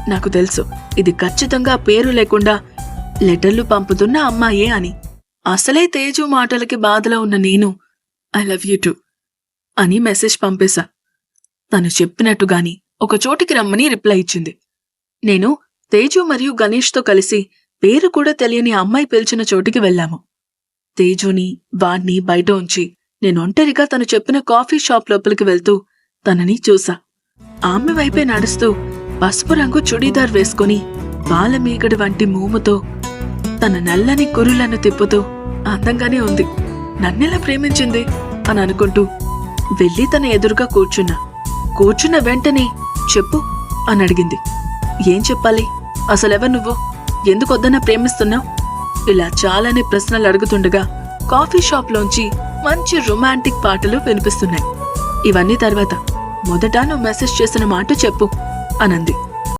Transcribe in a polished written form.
నాకు తెలుసు ఇది ఖచ్చితంగా పేరు లేకుండా లెటర్లు పంపుతున్న అమ్మాయే అని. అసలే తేజు మాటలకి బాధలో ఉన్న నేను ఐ లవ్ యూ టు అని మెసేజ్ పంపేశా. తను చెప్పినట్టుగాని ఒక చోటికి రమ్మని రిప్లై ఇచ్చింది. నేను తేజు మరియు గణేష్తో కలిసి పేరు కూడా తెలియని అమ్మాయి పిలిచిన చోటికి వెళ్ళాము. తేజుని వాణ్ణి బయట ఉంచి నేను ఒంటరిగా తను చెప్పిన కాఫీ షాప్ లోపలికి వెళ్తూ తనని చూసా. ఆమె వైపే నడుస్తూ పసుపు రంగు చుడీదార్ వేసుకుని బాలమీగడి వంటి మూముతో తన నల్లని కురులను తిప్పుతూ అందంగానే ఉంది. నన్నెలా ప్రేమించింది అని అనుకుంటూ వెళ్ళి తన ఎదురుగా కూర్చున్న వెంటనే చెప్పు అని అడిగింది. ఏం చెప్పాలి? అసలెవరు నువ్వు? ఎందుకొద్దన్నా ప్రేమిస్తున్నావు? ఇలా చాలానే ప్రశ్నలు అడుగుతుండగా కాఫీ షాప్లోంచి మంచి రొమాంటిక్ పాటలు వినిపిస్తున్నాయి. ఇవన్నీ తర్వాత మొదట నువ్వు మెసేజ్ చేసిన మాట చెప్పు అనంది.